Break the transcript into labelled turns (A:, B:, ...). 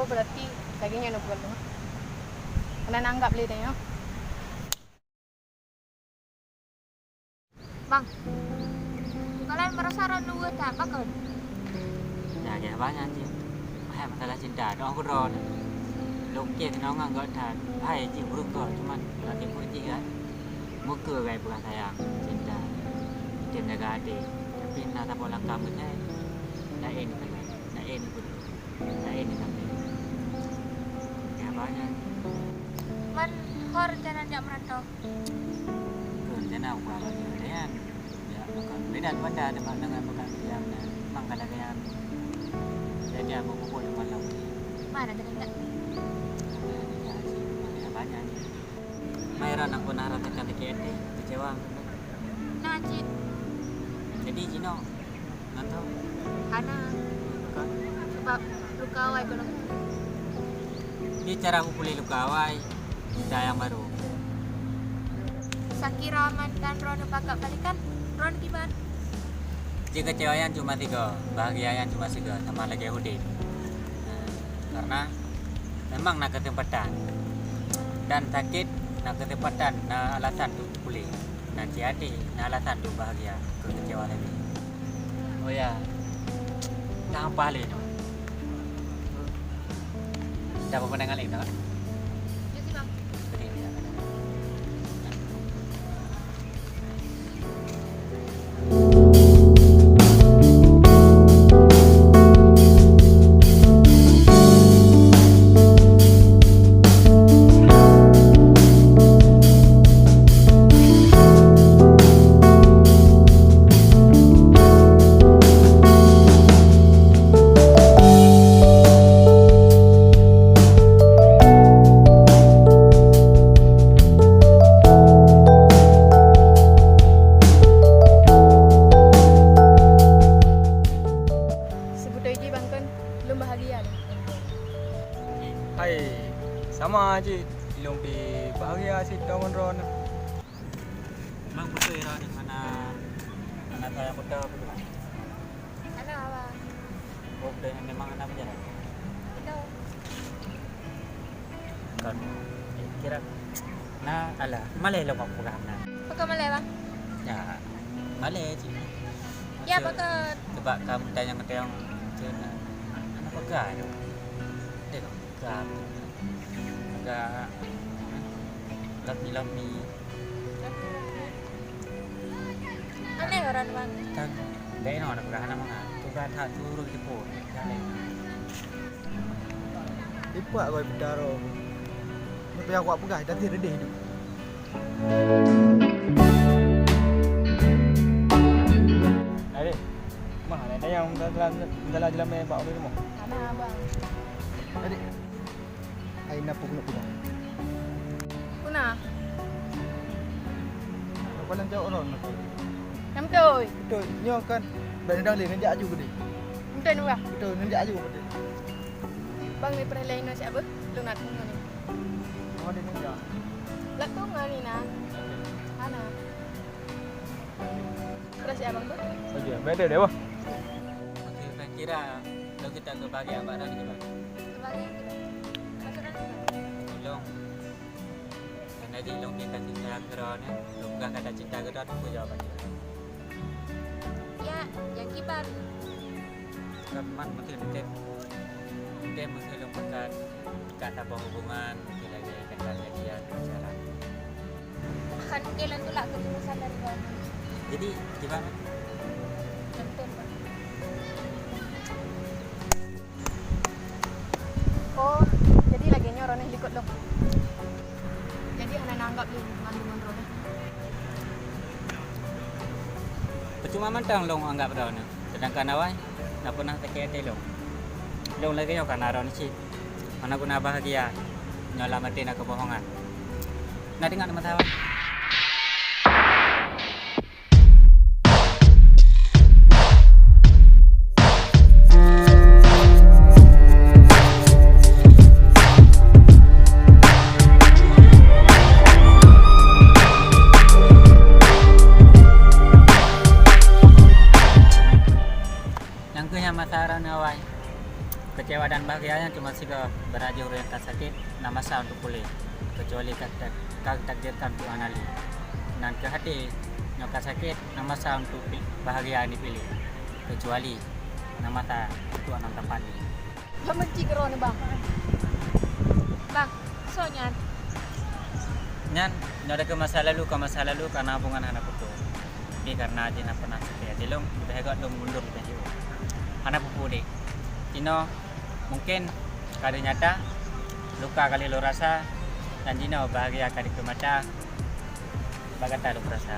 A: Oh, berarti dagingnya bukan lo. Kalian anggap lidah ya.
B: Bang, kalian merasa rindu apa kan?
C: Ya kayak banyak sih. Hai masalah cinta, dong aku ron. Lokek nó nggak tahan. Hai sih buruk kok, cuman lagi puji kan. Muka kayak bukan sayang, cinta. Dia jaga adik. Tapi nata pola kamu nih. Nah ini kan, nah ini pun, nah ini sampai. Kayak banyak.
B: Man, kau rencana jak merantau?
C: Rencana aku apa sih? Dia ya bukan beda benda dengan bukan yang memang kadang-kadang jadi aku pukul dengan laut.
B: Mana tadi enggak?
C: Ya sih, ya banyak. Mayran aku narap kata-kata kecewa.
B: Nah, Cik.
C: Jadi Cino, nggak tahu.
B: Karena
C: Kan?
B: sebab luka awal belum.
C: Ini cara aku pulih luka awal. Cinta yang baru.
B: Sakira man dan Ron pakak balikan. Ron gimana?
C: Jika kecewaan cuma 3, bahagiaan cuma 3, sama lagi Udin. Karena memang nak ketempatan dan sakit nak ketempatan, nak alasan tu pulih. Dan jadi nak alasan tu bahagia, kecewa lagi. Oh ya, tak apa lagi tu. Dapat pandangan lain tak?
B: Ya sih bang.
C: Betul ya.
D: Hai, sama aja. Ilong pi bahagia sih dengan Ron.
C: Memang betul ya di mana saya muda betul.
B: Anak apa?
C: Oh, dan memang anak penjara.
B: Itu.
C: Kan kira nah alah Malay lo aku kan nah.
B: Pakak Malay bang?
C: Ya Malay sih.
B: Ya pakak.
C: Sebab kamu tanya ke yang cina anak pegang tu. Dia pegang. Agak lami-lami.
B: Aneh orang bang.
C: Kan dia no nak pegang nama kan. Tu kan tak turun di pun. Jalan.
D: Ipak kau bidaro. Tapi aku apa gak dah tiada deh. Adik, mana ada yang dalam main pak ni mau?
A: Mana abang?
D: Adik, aina pukul pukul.
A: Kuna?
D: Kau lang jauh Ron.
A: Nam tôi.
D: Itu nyo kan. Benda dah lain dia juga deh.
A: Mungkin juga.
D: Itu nanti aja juga deh.
A: Bang ni pernah lain siapa? Lu nak tunggu ni.
D: Oh dia ni dia.
A: Lak tunggu ni na. Mana? Terus siapa bang tu?
D: Okey, beda deh wah.
C: Okey, saya kira kalau kita ke bahagian badan ni bang.
B: Sebagai maksudnya
C: Tolong. Karena di long kita cinta keron ya. Bukan kata cinta keron aku jawab aja.
B: ya yang kibar.
C: Kapan mungkin dia mesti lupakan kata hubungan mungkin lagi dengan jadian pacaran.
B: Akan kailan tu lah ketulusan dari Ron.
C: Jadi gimana?
B: Betul bang.
A: Oh, jadi lagi nyoron yang likut lo. Jadi anak nanggap dia mandi mandro ni.
C: Percuma mantang long anggap dah ni. Sedangkan awak nak pernah terkait long. Long lagi yang kan aron sih. Mana guna bahagia nyelamatin kebohongan. Nak dengar nama tahu? Yang ke yang masalah ni awak kecewa dan bahagianya cuma sih beraja orang yang tak sakit, nama sah untuk pulih. Kecuali kau takdirkan Tuhan Ali. Dan ke hati, nyokak sakit, nama sah untuk bahagia dipilih. Kecuali nama tak Tuhan yang tepat.
A: Lah benci kero ni bang.
B: Bang, soalnya
C: Nyan, ada ke masa lalu karena hubungan anak putu. Tapi karena aja nak pernah sakit, dilung udah agak dong mundur dah jauh. Anak pupu deh. Cino mungkin kada nyata luka kali lo rasa dan Cino bahagia kali ke mata bagata lo rasa.